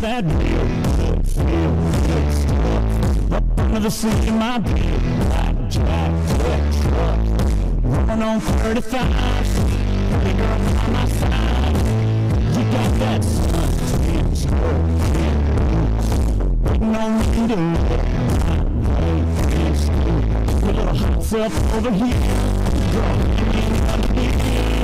that real good, feel good stuff. Up under the seat of my big black Jack truck, rolling on 35. Pretty girl by my side. You got that sun, stroking, waiting on me to let my way through. A little hot stuff over here, girl, you ain't got me.